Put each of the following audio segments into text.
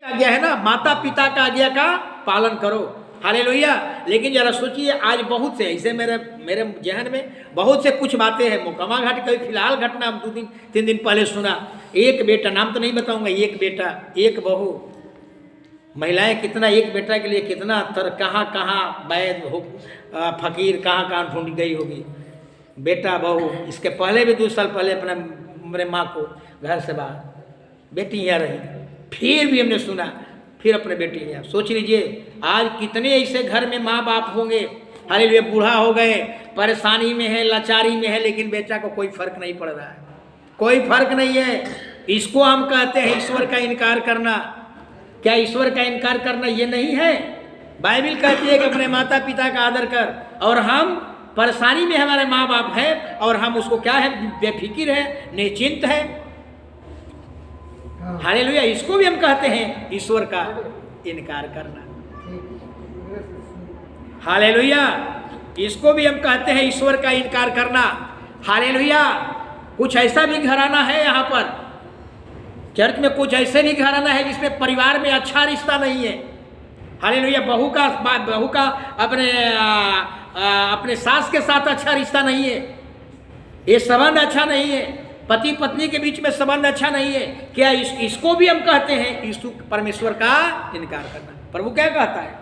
आज्ञा है ना, माता पिता का आज्ञा का पालन करो। हालेलुया। लेकिन जरा सोचिए, आज बहुत से ऐसे मेरे मेरे जहन में बहुत से कुछ बातें हैं। मोकामा घाट कभी फिलहाल घटना 2-3 दिन पहले सुना। एक बेटा, नाम तो नहीं बताऊंगा, एक बेटा एक बहू, महिलाएं कितना एक बेटा के लिए कितना कहाँ कहाँ वैद हो, फकीर कहाँ कहाँ ढूंढ गई होगी। बेटा बहू, इसके पहले भी 2 साल पहले अपने मेरे माँ को घर से बाहर, बेटी यहाँ रही, फिर भी हमने सुना फिर अपने बेटी यहाँ। सोच लीजिए आज कितने ऐसे घर में माँ बाप होंगे, हालेलुया, बूढ़ा हो गए, परेशानी में है, लाचारी में है, लेकिन बेटा को कोई फर्क नहीं पड़ रहा है, कोई फर्क नहीं है। इसको हम कहते हैं ईश्वर का इनकार करना। क्या ईश्वर का इनकार करना ये नहीं है? बाइबिल कहती है कि अपने माता पिता का आदर कर, और हम परेशानी में हमारे माँ बाप है और हम उसको क्या है, बेफिक्र है, निश्चिंत है। हालेलुया। इसको भी हम कहते हैं ईश्वर का इनकार करना। हालेलुया। इसको भी हम कहते हैं ईश्वर का इनकार करना। हालेलुया। कुछ ऐसा भी घराना है यहाँ पर चर्च में, कुछ ऐसे भी घराना है जिसमें परिवार में अच्छा रिश्ता नहीं है। हालेलुया। बहू का अपने सास के साथ अच्छा रिश्ता नहीं है, ये संबंध अच्छा नहीं है, पति पत्नी के बीच में संबंध अच्छा नहीं है। क्या इसको भी हम कहते हैं यीशु परमेश्वर का इनकार करना। प्रभु क्या कहता है?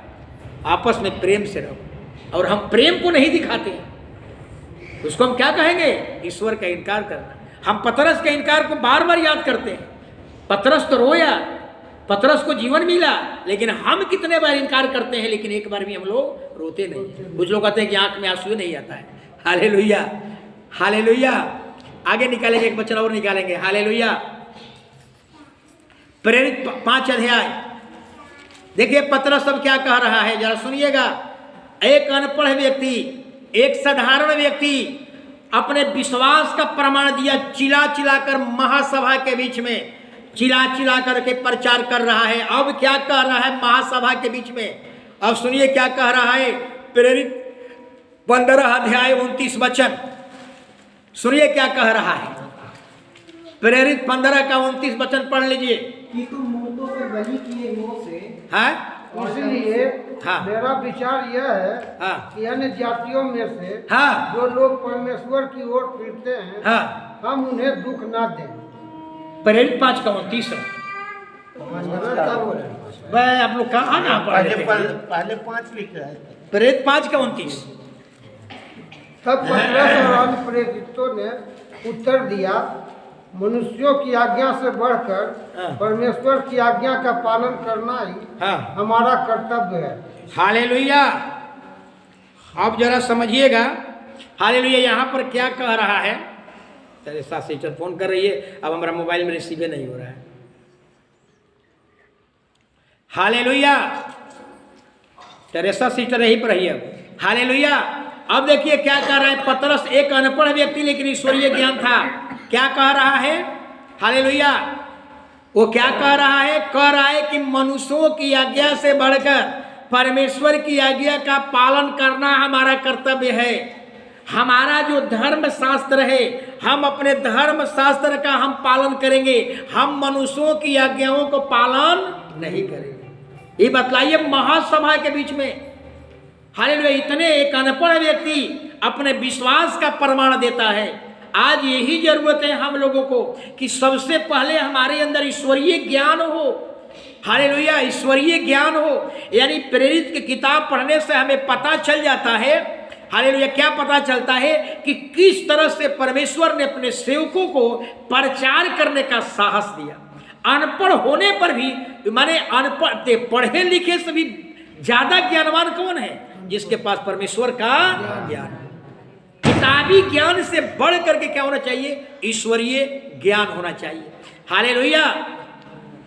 आपस में प्रेम से रहो, और हम प्रेम को नहीं दिखाते हैं, उसको हम क्या कहेंगे? ईश्वर का इनकार करना। हम पतरस के इनकार को बार बार याद करते हैं। पतरस तो रोया, पतरस को जीवन मिला, लेकिन हम कितने बार इनकार करते हैं, लेकिन एक बार भी हम लोग रोते नहीं। कुछ लोग कहते हैं कि आंख में आंसू नहीं आता है। हालेलुया। हालेलुया। आगे निकालेंगे, एक वचन और निकालेंगे। हालेलुया। प्रेरित 5 अध्याय देखिए पतरस अब क्या कह रहा है, जरा सुनिएगा। एक अनपढ़ व्यक्ति, एक साधारण व्यक्ति अपने विश्वास का प्रमाण दिया, चिल्ला चिल्ला कर महासभा के बीच में चिल्ला चिल्ला करके प्रचार कर रहा है। अब क्या कह रहा है महासभा के बीच में? अब सुनिए क्या कह रहा है। प्रेरित 15 अध्याय 29 वचन सुनिए क्या कह रहा है। प्रेरित 15 का 29 वचन पढ़ लीजिए। कि तुम मूर्तों के बलि किए मुंह से, हाँ, इसलिए हाँ, मेरा विचार यह है, हाँ, कि अन्य जातियों में से हाँ, जो लोग परमेश्वर की ओर फिरते हैं, हाँ, हम उन्हें दुख ना दें। प्रेरित 5 का 29 भाई आप लोग कहाँ ना पहले 5 लिख रहा है। प्रेरित 5 का 29। तब पतरस और अन्य प्रेरितों ने उत्तर दिया, मनुष्यों की आज्ञा से बढ़कर परमेश्वर की आज्ञा का पालन करना ही हाँ, हमारा कर्तव्य है। हालेलुया। अब जरा समझिएगा। हालेलुया। यहाँ पर क्या कह रहा है? तेरे साथ सिस्टर फोन कर रही है, अब हमारा मोबाइल में रिसीव नहीं हो रहा है। हालेलुया। टेरेसा सिस्टर यहीं पर ही है। हालेलुया। अब देखिए क्या कह रहा है पतरस, एक अनपढ़ व्यक्ति लेकिन ईश्वरीय ज्ञान था। क्या कह रहा है? हालेलुया। वो क्या कह रहा है? कह रहा है कि मनुष्यों की आज्ञा से बढ़कर परमेश्वर की आज्ञा का पालन करना हमारा कर्तव्य है। हमारा जो धर्म शास्त्र है, हम अपने धर्म शास्त्र का हम पालन करेंगे, हम मनुष्यों की आज्ञाओं को पालन नहीं करेंगे। ये बतलाइए महासभा के बीच में। हालेलुया। इतने एक अनपढ़ व्यक्ति अपने विश्वास का प्रमाण देता है। आज यही जरूरत है हम लोगों को कि सबसे पहले हमारे अंदर ईश्वरीय ज्ञान हो। हालेलुया। ईश्वरीय ज्ञान हो, यानी प्रेरित की किताब पढ़ने से हमें पता चल जाता है। हालेलुया। क्या पता चलता है कि किस तरह से परमेश्वर ने अपने सेवकों को प्रचार करने का साहस दिया। अनपढ़ होने पर भी, माने अनपढ़, पढ़े लिखे से भी ज्यादा ज्ञानवान कौन है? जिसके पास परमेश्वर का ज्ञान। किताबी ज्ञान से बढ़ करके क्या होना चाहिए? ईश्वरीय ज्ञान होना चाहिए। हालेलुया।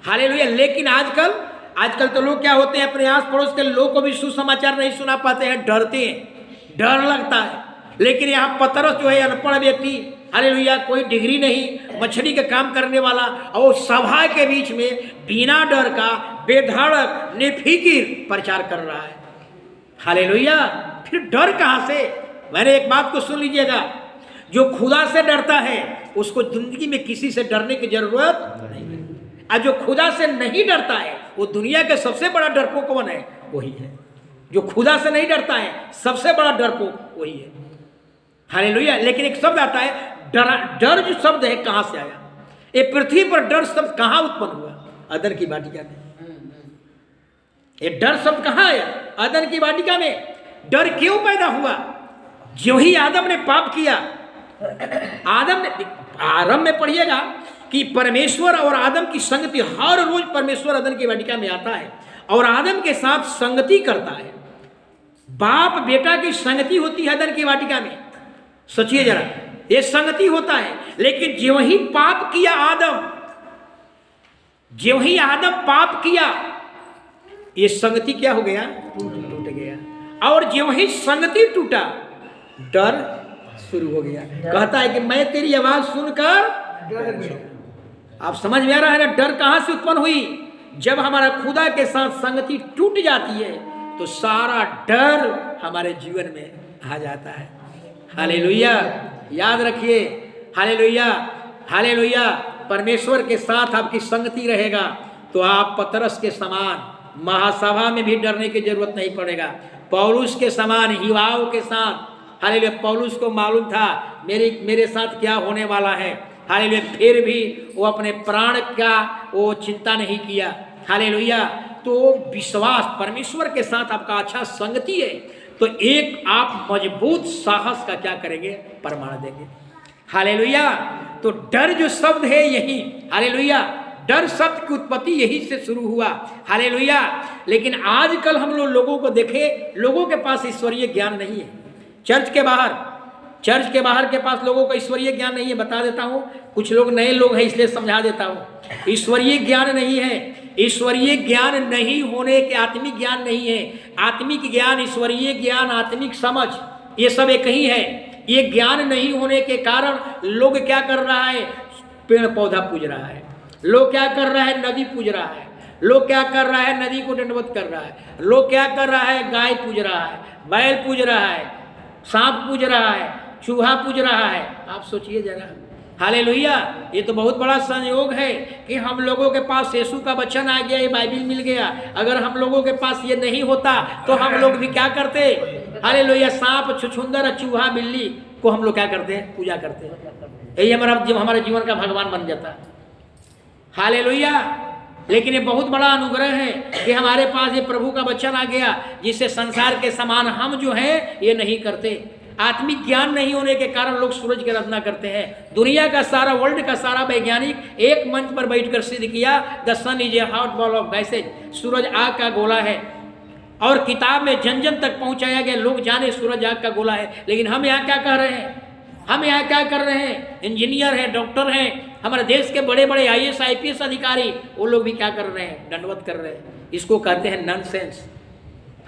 हालेलुया। लेकिन आजकल तो लोग क्या होते हैं, अपने आस पड़ोस के लोग को भी सुसमाचार नहीं सुना पाते हैं, डरते हैं, डर लगता है। लेकिन यहाँ पतरस जो है अनपढ़ व्यक्ति, हालेलुया, कोई डिग्री नहीं, मछली का काम करने वाला, और सभा के बीच में बिना डर का बेधड़क निफिकिर प्रचार कर रहा है। हालेलुया। फिर डर कहाँ से? मैंने एक बात को सुन लीजिएगा, जो खुदा से डरता है उसको जिंदगी में किसी से डरने की जरूरत नहीं है। और जो खुदा से नहीं डरता है वो दुनिया के सबसे बड़ा डरपोक कौन है? वही है जो खुदा से नहीं डरता है, सबसे बड़ा डरपोक वही है। हालेलुया। लेकिन एक शब्द आता है डर जो शब्द है कहां से आया? ये पृथ्वी पर डर शब्द कहां उत्पन्न हुआ? अदन की वाटिका में। ये डर शब्द कहां आया? अदन की वाटिका में। डर क्यों पैदा हुआ? जो ही आदम ने पाप किया, आदम ने, आरंभ में पढ़िएगा कि परमेश्वर और आदम की संगति, हर रोज परमेश्वर अदन की वाटिका में आता है और आदम के साथ संगति करता है। बाप बेटा की संगति होती है अदन की वाटिका में। सोचिए जरा, ये संगति होता है। लेकिन जो ही पाप किया आदम, जो ही आदम पाप किया, ये संगति क्या हो गया? टूट गया। और जो ही संगति टूटा, डर शुरू हो गया। कहता है कि मैं तेरी आवाज सुनकर डर गया। आप समझ में आ रहा है ना? डर कहां से उत्पन्न हुई? जब हमारा खुदा के साथ संगति टूट जाती है तो सारा डर हमारे जीवन में आ जाता है। हालेलुया। याद रखिए, हालेलुया, हालेलुया। परमेश्वर के साथ आपकी संगति रहेगा तो आप पतरस के समान महासभा में भी डरने की जरूरत नहीं पड़ेगा। पौलुस के समान युवाओं के साथ, हालेलुया। पौलुस को मालूम था मेरे साथ क्या होने वाला है, हालेलुया। फिर भी वो अपने प्राण का वो चिंता नहीं किया, हालेलुया। तो विश्वास, परमेश्वर के साथ आपका अच्छा संगति है तो एक आप मजबूत साहस का क्या करेंगे? प्रमाण देंगे। हालेलुया। तो डर जो शब्द है यही, हालेलुया, डर शब्द की उत्पत्ति यही से शुरू हुआ। हालेलुया। लेकिन आजकल हम लोगों को देखें, लोगों के पास ईश्वरीय ज्ञान नहीं है। चर्च के बाहर के पास लोगों का ईश्वरीय ज्ञान नहीं है। बता देता हूँ, कुछ लोग नए लोग हैं इसलिए समझा देता हूँ। ईश्वरीय ज्ञान नहीं है। ईश्वरीय ज्ञान नहीं होने के आत्मिक ज्ञान नहीं है। आत्मिक ज्ञान, ईश्वरीय ज्ञान, आत्मिक समझ, ये सब एक ही है। ये ज्ञान नहीं होने के कारण लोग क्या कर रहा है? पेड़ पौधा पूज रहा है। लोग क्या कर रहा है? नदी पूज रहा है। लोग क्या कर रहा है? नदी को दंडवत कर रहा है। लोग क्या कर रहा है? गाय पूज रहा है, बैल पूज रहा है, सांप पूज रहा है, चूहा पूज रहा है। आप सोचिए जरा, हालेलुया। ये तो बहुत बड़ा संयोग है कि हम लोगों के पास यीशु का वचन आ गया, ये बाइबिल मिल गया। अगर हम लोगों के पास ये नहीं होता तो हम लोग भी क्या करते? हालेलुया। सांप, छुछुंदर, चूहा, बिल्ली को हम लोग क्या करते हैं? पूजा करते हैं। यही हमारे जीवन का भगवान बन जाता। हालेलुया। लेकिन ये बहुत बड़ा अनुग्रह है कि हमारे पास ये प्रभु का वचन आ गया, जिससे संसार के समान हम जो हैं ये नहीं करते। आत्मिक ज्ञान नहीं होने के कारण लोग सूरज की आराधना करते हैं। दुनिया का सारा, वर्ल्ड का सारा वैज्ञानिक एक मंच पर बैठकर सिद्ध किया, the sun is a hot ball of gases, सूरज आग का गोला है। और किताब में जन जन तक पहुंचाया गया, लोग जाने सूरज आग का गोला है। लेकिन हम यहाँ क्या कह रहे हैं? हम यहाँ क्या कर रहे हैं? इंजीनियर हैं, डॉक्टर हैं, हमारे देश के बड़े बड़े IAS IPS अधिकारी, वो लोग भी क्या कर रहे हैं? दंडवत कर रहे हैं। इसको कहते हैं नॉनसेंस।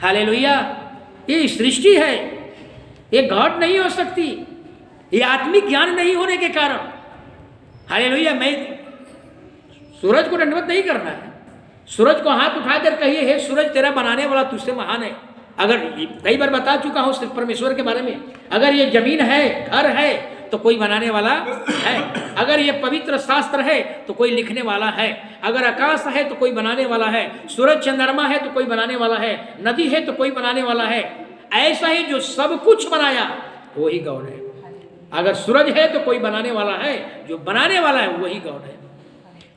हालेलुया। ये सृष्टि है, ये गॉड नहीं हो सकती, ये आत्मिक ज्ञान नहीं होने के कारण। हालेलुया। मैं सूरज को दंडवत नहीं करना है। सूरज को हाथ उठाकर कहिए, हे सूरज तेरा बनाने वाला तुझसे महान है। अगर कई बार बता चुका हूं सिर्फ परमेश्वर के बारे में, अगर ये जमीन है, घर है, तो कोई बनाने वाला है। अगर ये पवित्र शास्त्र है तो कोई लिखने वाला है। अगर आकाश है तो कोई बनाने वाला है। सूरज चंद्रमा है तो कोई बनाने वाला है। नदी है तो कोई बनाने वाला है। ऐसा ही जो सब कुछ बनाया वही गॉड है। अगर सूरज है तो कोई बनाने वाला है, जो बनाने वाला है वही गॉड है।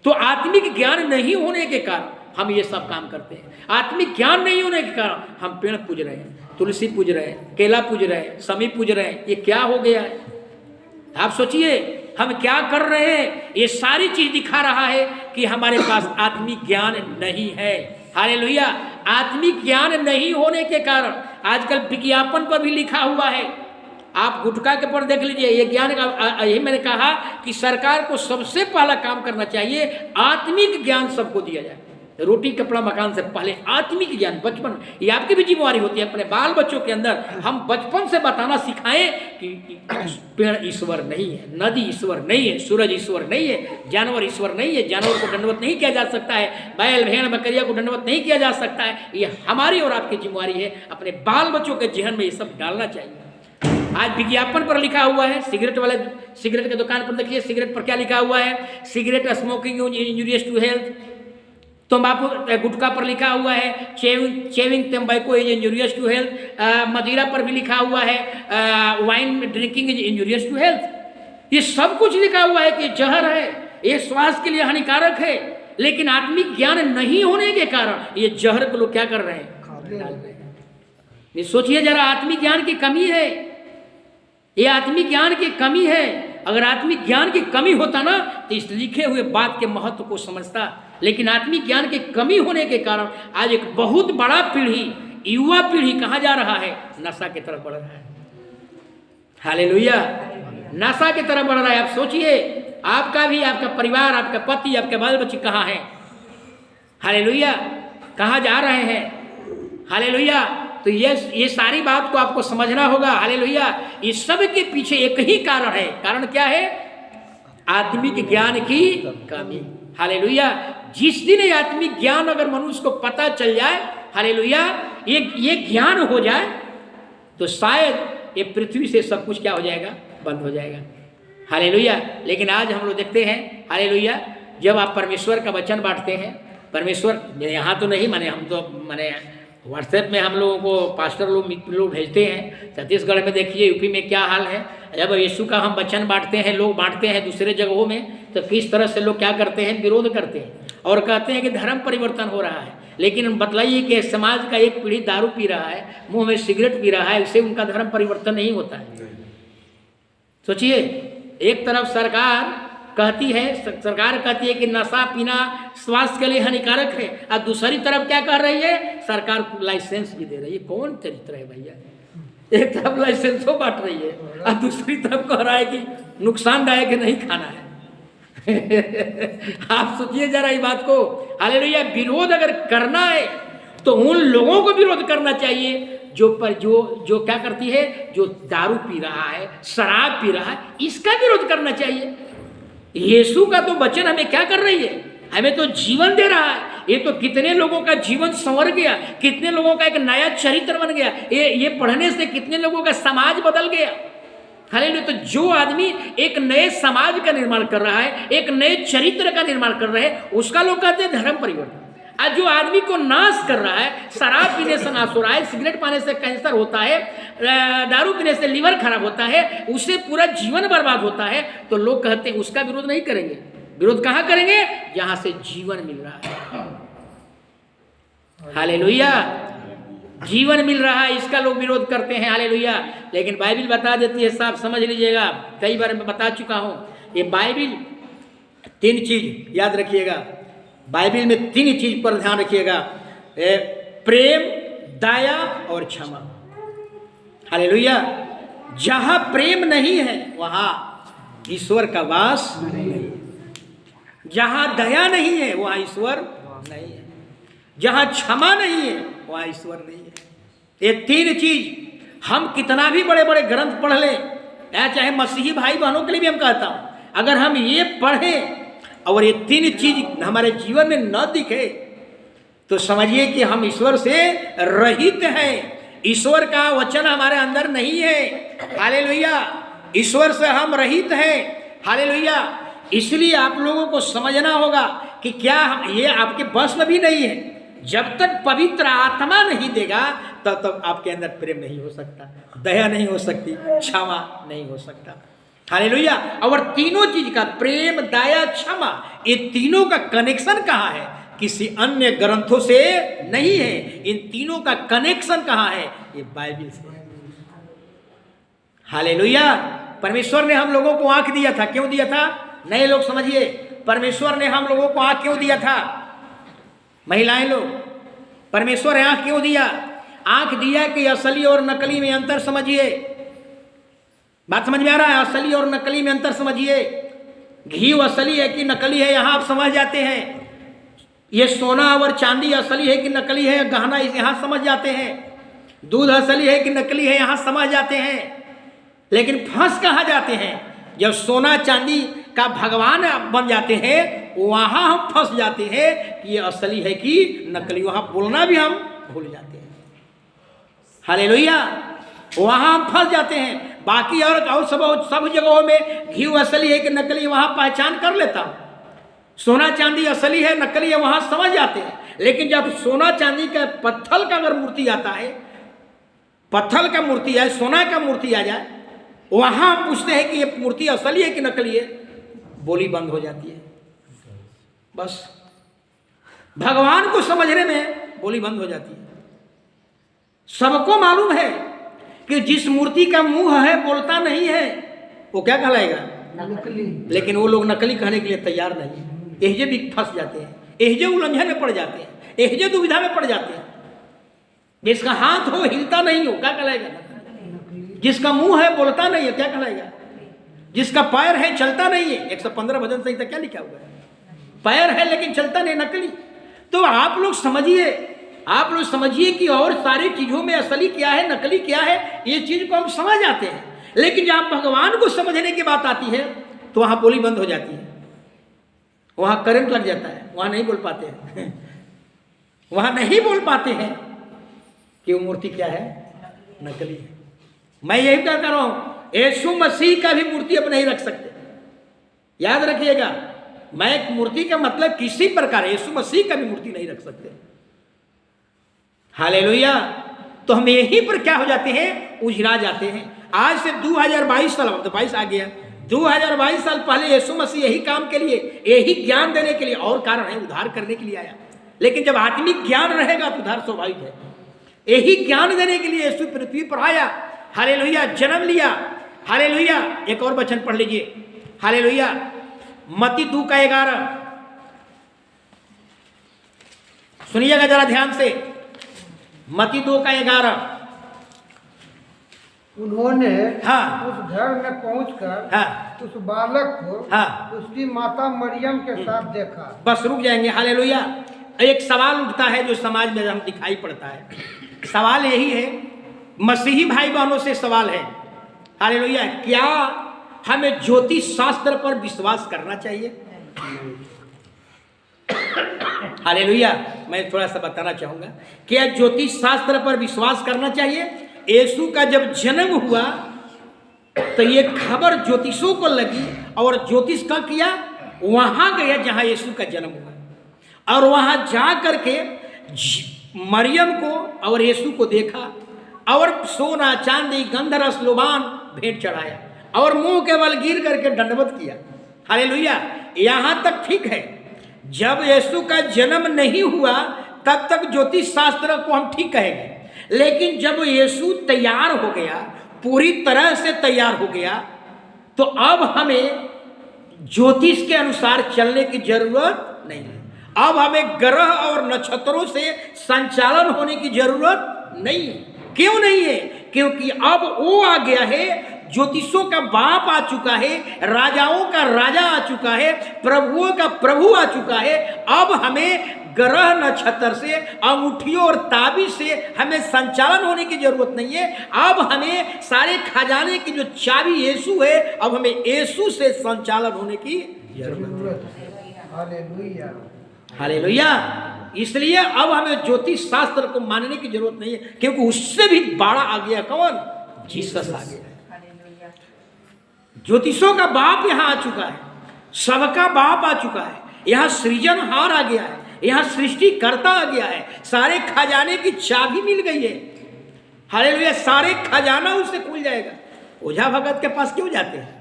तो आत्मिक ज्ञान नहीं होने के कारण हम ये सब काम करते हैं। आत्मिक ज्ञान नहीं होने के कारण हम पेड़ पूज रहे हैं, तुलसी पूज रहे हैं, केला पूज रहे हैं, समी पूज रहे हैं। ये क्या हो गया है? आप सोचिए हम क्या कर रहे हैं? ये सारी चीज दिखा रहा है कि हमारे पास आत्मिक ज्ञान नहीं है। हालेलुया। आत्मिक ज्ञान नहीं होने के कारण आजकल विज्ञापन पर भी लिखा हुआ है, आप गुटखा के पर देख लीजिए। ये ज्ञान का, यही मैंने कहा कि सरकार को सबसे पहला काम करना चाहिए, आत्मिक ज्ञान सबको दिया जाए। रोटी कपड़ा मकान से पहले आत्मिक ज्ञान बचपन, ये आपकी भी जिम्मेवारी होती है। अपने बाल बच्चों के अंदर हम बचपन से बताना सिखाएं कि पेड़ ईश्वर नहीं है, नदी ईश्वर नहीं है, सूरज ईश्वर नहीं है, जानवर ईश्वर नहीं है, जानवर को दंडवत नहीं किया जा सकता है, बैल भेड़ बकरिया को दंडवत नहीं किया जा सकता है। ये हमारी और आपकी जिम्मेवारी है। अपने बाल बच्चों के जहन में ये सब डालना चाहिए। आज विज्ञापन पर लिखा हुआ है, सिगरेट वाले सिगरेट के दुकान पर देखिए सिगरेट पर क्या लिखा हुआ है, cigarette smoking injurious to health. तंबाकू गुटखा पर लिखा हुआ है चेविंग तंबाकू इज इंजूरियस टू हेल्थ। मदिरा पर भी लिखा हुआ है wine drinking is injurious to health. ये सब कुछ लिखा हुआ है कि जहर है, ये स्वास्थ्य के लिए हानिकारक है, लेकिन आत्मिक ज्ञान नहीं होने के कारण ये जहर को लोग क्या कर रहे हैं, ये सोचिए जरा, आत्मिक ज्ञान की कमी है, ये आत्मिक ज्ञान की कमी है। अगर आत्मिक ज्ञान की कमी होता ना तो इस लिखे हुए बात के महत्व को समझता, लेकिन आत्मिक ज्ञान की कमी होने के कारण आज एक बहुत बड़ा पीढ़ी, युवा पीढ़ी कहाँ जा रहा है, नशा की तरफ बढ़ रहा है। हालेलुया, नशा की तरफ बढ़ रहा है। आप सोचिए, आपका भी, आपका परिवार, आपका पति, आपके बाल बच्चे कहाँ हैं? हालेलुया, कहाँ जा रहे हैं? हालेलुया। तो ये सारी बात को आपको समझना होगा। हालेलुया, ये सब के पीछे एक ही कारण है। कारण क्या है? आत्मिक ज्ञान की कमी। हालेलुया, जिस दिन ये आत्मिक ज्ञान अगर मनुष्य को पता चल जाए, हालेलुया, ये ज्ञान हो जाए, तो शायद ये पृथ्वी से सब कुछ क्या हो जाएगा, बंद हो जाएगा। हालेलुया। लेकिन आज हम लोग देखते हैं, हालेलुया, जब आप परमेश्वर का वचन बांटते हैं, परमेश्वर यहाँ तो नहीं, माने हम तो माने व्हाट्सएप में हम लोगों को पास्टर लोग, मित्र लोग भेजते हैं। छत्तीसगढ़ में देखिए, यूपी में क्या हाल है। जब यीशु का हम वचन बांटते हैं, लोग बांटते हैं दूसरे जगहों में, तो किस तरह से लोग क्या करते हैं, विरोध करते हैं और कहते हैं कि धर्म परिवर्तन हो रहा है। लेकिन बतलाइए कि समाज का एक पीढ़ी दारू पी रहा है, मुंह में सिगरेट पी रहा है, इससे उनका धर्म परिवर्तन नहीं होता है। सोचिए, एक तरफ सरकार कहती है कि नशा पीना स्वास्थ्य के लिए हानिकारक है, और दूसरी तरफ क्या कह रही है, सरकार लाइसेंस भी दे रही है। कौन चरित्र है भैया? एक तरफ लाइसेंसों बांट रही है और दूसरी तरफ कह रहा है कि नुकसानदायक है, नहीं खाना है। आप सोचिए जरा इस बात को। हालेलुया। विरोध अगर करना है तो उन लोगों को विरोध करना चाहिए जो क्या करती है, जो दारू पी रहा है, शराब पी रहा है, इसका विरोध करना चाहिए। यीशु का तो वचन हमें क्या कर रही है, हमें तो जीवन दे रहा है। ये तो कितने लोगों का जीवन संवर गया, कितने लोगों का एक नया चरित्र बन गया। ये पढ़ने से कितने लोगों का समाज बदल गया। हालेलुया। तो जो आदमी एक नए समाज का निर्माण कर रहा है, एक नए चरित्र का निर्माण कर रहे हैं, उसका लोग कहते हैं धर्म परिवर्तन। आज जो आदमी को नाश कर रहा है, शराब पीने से नाश हो रहा है, सिगरेट पाने से कैंसर होता है, दारू पीने से लीवर खराब होता है, उससे पूरा जीवन बर्बाद होता है, तो लोग कहते हैं उसका विरोध नहीं करेंगे। विरोध कहाँ करेंगे? जहां से जीवन मिल रहा है। हालेलुया, जीवन मिल रहा है, इसका लोग विरोध करते हैं। हालेलुया। लेकिन बाइबिल बता देती है, साफ समझ लीजिएगा, कई बार मैं बता चुका हूं, ये बाइबिल 3 चीज याद रखिएगा। बाइबिल में 3 चीज पर ध्यान रखिएगा, प्रेम, दया और क्षमा। हालेलुया। जहां प्रेम नहीं है वहां ईश्वर का वास नहीं है। जहां दया नहीं है वहां ईश्वर नहीं है। जहां क्षमा नहीं है वहां ईश्वर नहीं है। ये 3 चीज हम कितना भी बड़े बड़े ग्रंथ पढ़ लें, चाहे मसीही भाई बहनों के लिए भी हम कहता हूं, अगर हम ये पढ़ें और ये 3 चीज हमारे जीवन में न दिखे तो समझिए कि हम ईश्वर से रहित हैं। ईश्वर का वचन हमारे अंदर नहीं है। हालेलुया। ईश्वर से हम रहित हैं। हालेलुया। इसलिए आप लोगों को समझना होगा कि क्या ये आपके बस में भी नहीं है। जब तक पवित्र आत्मा नहीं देगा तब तक आपके अंदर प्रेम नहीं हो सकता, दया नहीं हो सकती, क्षमा नहीं हो सकता। हालेलुया। और तीनों चीज का, प्रेम, दया, क्षमा, ये तीनों का कनेक्शन कहाँ है? किसी अन्य ग्रंथों से नहीं है। इन तीनों का कनेक्शन कहाँ है? ये बाइबिल से। हालेलुया। परमेश्वर ने हम लोगों को आंख दिया था। क्यों दिया था? नए लोग समझिए, परमेश्वर ने हम लोगों को आंख क्यों दिया था? महिलाएं लोग, परमेश्वर ने आंख क्यों दिया? आंख दिया कि असली और नकली में अंतर समझिए। बात समझ में आ रहा है? असली और नकली में अंतर समझिए। घी असली है कि नकली है, यहां आप समझ जाते हैं। ये सोना और चांदी असली है कि नकली है, गहना यहां समझ जाते हैं। दूध असली है कि नकली है, यहां समझ जाते हैं। लेकिन फंस कहां जाते हैं? जब सोना चांदी का भगवान बन जाते हैं, वहां हम फंस जाते हैं कि ये असली है कि नकली। वहां बोलना भी हम भूल जाते हैं। हालेलुया। वहां हम फंस जाते हैं। बाकी और सब जगहों में घी असली है कि नकली, वहां पहचान कर लेता हूं। सोना चांदी असली है नकली है वहां समझ जाते हैं। लेकिन जब सोना चांदी का पत्थर का अगर मूर्ति आता है, पत्थर का मूर्ति है, सोना का मूर्ति आ जाए, वहां पूछते हैं कि ये मूर्ति असली है कि नकली है, बोली बंद हो जाती है। बस भगवान को समझने में बोली बंद हो जाती है। सबको मालूम है कि जिस मूर्ति का मुंह है बोलता नहीं है वो क्या कहलाएगा, नकली। लेकिन वो लोग नकली कहने के लिए तैयार नहीं है। एहजे भी फंस जाते हैं, एहजे उलझन में पड़ जाते हैं, एहजे दुविधा में पड़ जाते हैं। जिसका हाथ हो हिलता नहीं हो क्या कहलाएगा, जिसका मुंह है बोलता नहीं है क्या कहलाएगा, जिसका पैर है चलता नहीं है। 115 भजन संहिता क्या लिखा हुआ है, पैर है लेकिन चलता नहीं, नकली। तो आप लोग समझिए कि और सारी चीजों में असली क्या है नकली क्या है, ये चीज को हम समझ जाते हैं। लेकिन जब भगवान को समझने की बात आती है तो वहां बोली बंद हो जाती है, वहां करंट लग जाता है, वहां नहीं बोल पाते हैं वहां नहीं बोल पाते हैं कि वो मूर्ति क्या है, नकली है। मैं यही कह रहा हूं, यीशु मसीह का भी मूर्ति अब नहीं रख सकते। याद रखिएगा, मैं एक मूर्ति का मतलब किसी प्रकार यीशु मसीह का भी मूर्ति नहीं रख सकते। हालेलुया। तो हम यहीं पर क्या हो जाते हैं, उजड़ा जाते हैं। आज से 2022 साल, अब तो 22 आ गया, 2022 साल पहले यीशु मसीह यही काम के लिए, यही ज्ञान देने के लिए, और कारण है उद्धार करने के लिए आया। लेकिन जब आत्मिक ज्ञान रहेगा तो उद्धार स्वाभाविक है। यही ज्ञान देने के लिए यीशु पृथ्वी पर आया। हालेलुया, जन्म लिया। हालेलुया। एक और वचन पढ़ लीजिए, हालेलुया, मत्ती 2:11 सुनिएगा जरा ध्यान से। मत्ती 2:11 उन्होंने हाँ उस घर में पहुंचकर हाँ उस बालक को हाँ उसकी माता मरियम के साथ देखा। बस रुक जाएंगे। हालेलुया। एक सवाल उठता है जो समाज में हम दिखाई पड़ता है। सवाल यही है, मसीही भाई बहनों से सवाल है, हालेलुया, क्या हमें ज्योतिष शास्त्र पर विश्वास करना चाहिए? हालेलुया। मैं थोड़ा सा बताना चाहूंगा, क्या ज्योतिष शास्त्र पर विश्वास करना चाहिए? यीशु का जब जन्म हुआ तो ये खबर ज्योतिषों को लगी और ज्योतिष का किया, वहां गया जहां यीशु का जन्म हुआ और वहां जा करके मरियम को और यीशु को देखा और सोना चांदी गंधरस लोबान भेंट चढ़ाया और मुंह के बल गिर करके दंडवत किया। हालेलुया। यहां तक ठीक है। जब यीशु का जन्म नहीं हुआ तब तक ज्योतिष शास्त्र को हम ठीक कहेंगे, लेकिन जब यीशु तैयार हो गया, पूरी तरह से तैयार हो गया, तो अब हमें ज्योतिष के अनुसार चलने की जरूरत नहीं है। अब हमें ग्रह और नक्षत्रों से संचालन होने की जरूरत नहीं है। क्यों नहीं है? क्योंकि अब वो आ गया है, ज्योतिषों का बाप आ चुका है, राजाओं का राजा आ चुका है, प्रभुओं का प्रभु आ चुका है। अब हमें ग्रह नक्षत्र से, अंगूठियों और ताबीज से हमें संचालन होने की जरूरत नहीं है। अब हमें सारे खजाने की जो चाबी यीशु है, अब हमें यीशु से संचालन होने की जरूरत है। हालेलुया। हालेलुया। इसलिए अब हमें ज्योतिष शास्त्र को मानने की जरूरत नहीं है, क्योंकि उससे भी बड़ा आ गया कौन? जीसस आ गया। ज्योतिषों का बाप यहां आ चुका है, सबका बाप आ चुका है, यहां सृजनहार आ गया है, यहां सृष्टिकर्ता आ गया है, सारे खजाने की चाबी मिल गई है। हालेलुया। सारे खजाना उससे खुल जाएगा। ओझा भगत के पास क्यों जाते हैं?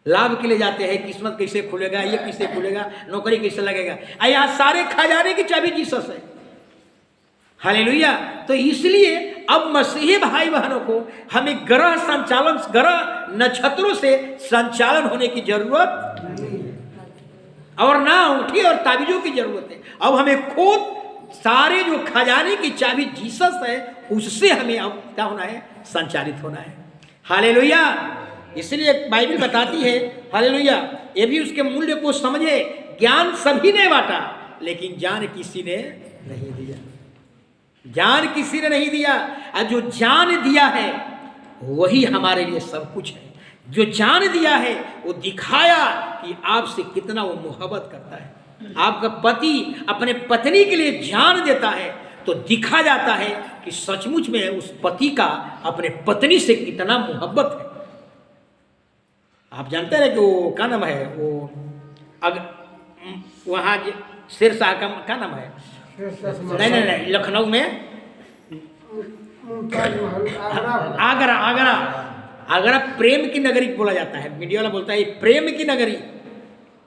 लाभ के लिए जाते हैं, किस्मत कैसे खुलेगा, ये कैसे खुलेगा, नौकरी कैसे लगेगा। यहाँ सारे खजाने की चाबी जीसस है। हालेलुया। तो इसलिए अब मसीही भाई बहनों को हमें ग्रह संचालन, ग्रह नक्षत्रों से संचालन होने की जरूरत नहीं है, और ना अंगूठी और ताबीजों की जरूरत है। अब हमें खुद सारे जो खजाने की चाबी जीसस है, उससे हमें अब क्या होना है? संचालित होना है। हालेलुया। इसलिए बाइबल बताती है, हालेलुया, ये भी उसके मूल्य को समझे। ज्ञान सभी ने बांटा, लेकिन ज्ञान किसी ने नहीं दिया। ज्ञान किसी ने नहीं दिया, और जो ज्ञान दिया है वही हमारे लिए सब कुछ है। जो ज्ञान दिया है वो दिखाया कि आपसे कितना वो मोहब्बत करता है। आपका पति अपने पत्नी के लिए ज्ञान देता है तो दिखा जाता है कि सचमुच में उस पति का अपने पत्नी से कितना मोहब्बत है। आप जानते हैं कि वो क्या नाम है, वो वहाँ शेरशाह का क्या नाम है, नहीं, लखनऊ में आगरा प्रेम की नगरी बोला जाता है। मीडिया वाला बोलता है ये प्रेम की नगरी।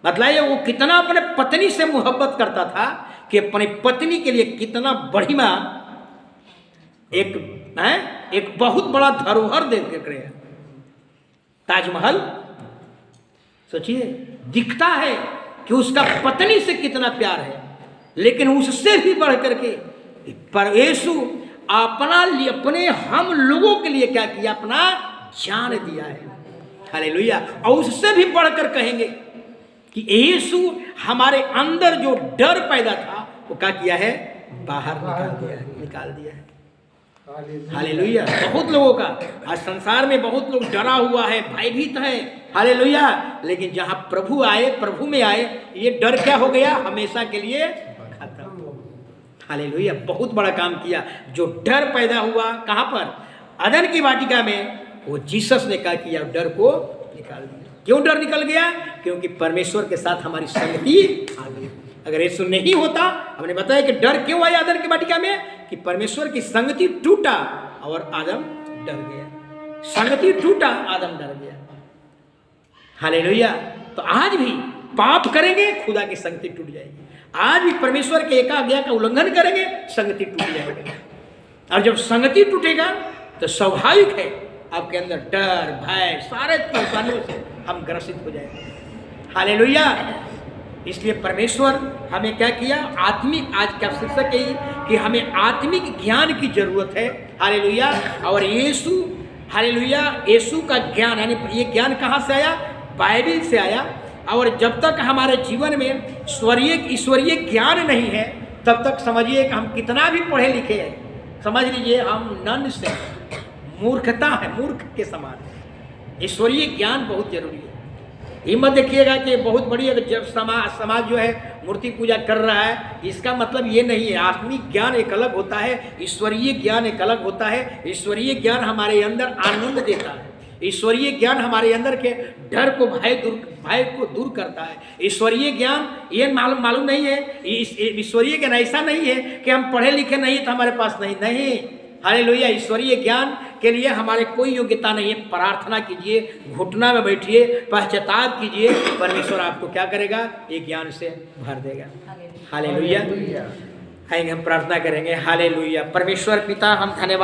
मतलब ये वो कितना अपने पत्नी से मोहब्बत करता था कि अपनी पत्नी के लिए कितना बढ़िया एक बहुत बड़ा धरोहर दे के ताजमहल। सोचिए, दिखता है कि उसका पत्नी से कितना प्यार है, लेकिन उससे भी बढ़ करके परमेश्वर अपने हम लोगों के लिए क्या किया, अपना जान दिया है। हालेलुया। और उससे भी बढ़कर कहेंगे कि यीशु हमारे अंदर जो डर पैदा था वो क्या किया है, बाहर निकाल दिया है। हालेलुया। बहुत लोगों का आज संसार में बहुत लोग डरा हुआ है, भयभीत है। हालेलुया। लेकिन जहां प्रभु आए, प्रभु में आए, ये डर क्या हो गया, हमेशा के लिए खत्म। हालेलुया। बहुत बड़ा काम किया। जो डर पैदा हुआ कहां पर, अदन की वाटिका में, वो जीसस ने क्या किया, डर को निकाल दिया। क्यों डर निकल गया, क्योंकि परमेश्वर के साथ हमारी संगति आ गई। अगर यीशु नहीं होता, हमने बताया कि डर क्यों आया अदन की वाटिका में, कि परमेश्वर की संगति टूटा और आदम डर गया। संगति टूटा, आदम डर गया। हालेलुया। तो आज भी पाप करेंगे, खुदा की संगति टूट जाएगी। आज भी परमेश्वर के एक आज्ञा का उल्लंघन करेंगे, संगति टूट जाएगी। और जब संगति टूटेगा तो स्वाभाविक है आपके अंदर डर, भय, सारे परेशानियों से हम ग्रसित हो जाएंगे। हालेलुया। इसलिए परमेश्वर हमें क्या किया, आत्मिक, आज का शीर्षक यही कि हमें आत्मिक ज्ञान की जरूरत है। हालेलुया। और यीशु, हालेलुया, यीशु का ज्ञान, यानी ये ज्ञान कहाँ से आया, बाइबल से आया। और जब तक हमारे जीवन में ईश्वरीय ज्ञान नहीं है, तब तक समझिए कि हम कितना भी पढ़े लिखे हैं, समझ लीजिए हम नन से मूर्खता है, मूर्ख के समान। ईश्वरीय ज्ञान बहुत जरूरी है। हिम्मत देखिएगा कि बहुत बड़ी, अगर जब समाज जो है मूर्ति पूजा कर रहा है, इसका मतलब ये नहीं है। आत्मिक ज्ञान एक अलग होता है, ईश्वरीय ज्ञान एक अलग होता है। ईश्वरीय ज्ञान हमारे अंदर आनंद देता है। ईश्वरीय ज्ञान हमारे अंदर के डर को, भय को दूर करता है। ईश्वरीय ज्ञान ये मालूम नहीं है, ईश्वरीय ज्ञान ऐसा नहीं है कि हम पढ़े लिखे नहीं तो हमारे पास नहीं। हालेलुया। ईश्वरीय ज्ञान के लिए हमारे कोई योग्यता नहीं है। प्रार्थना कीजिए, घुटना में बैठिए, पश्चाताप कीजिए, परमेश्वर आपको क्या करेगा, ये ज्ञान से भर देगा। हालेलुया। आएंगे हम प्रार्थना करेंगे। हालेलुया। परमेश्वर पिता, हम धन्यवाद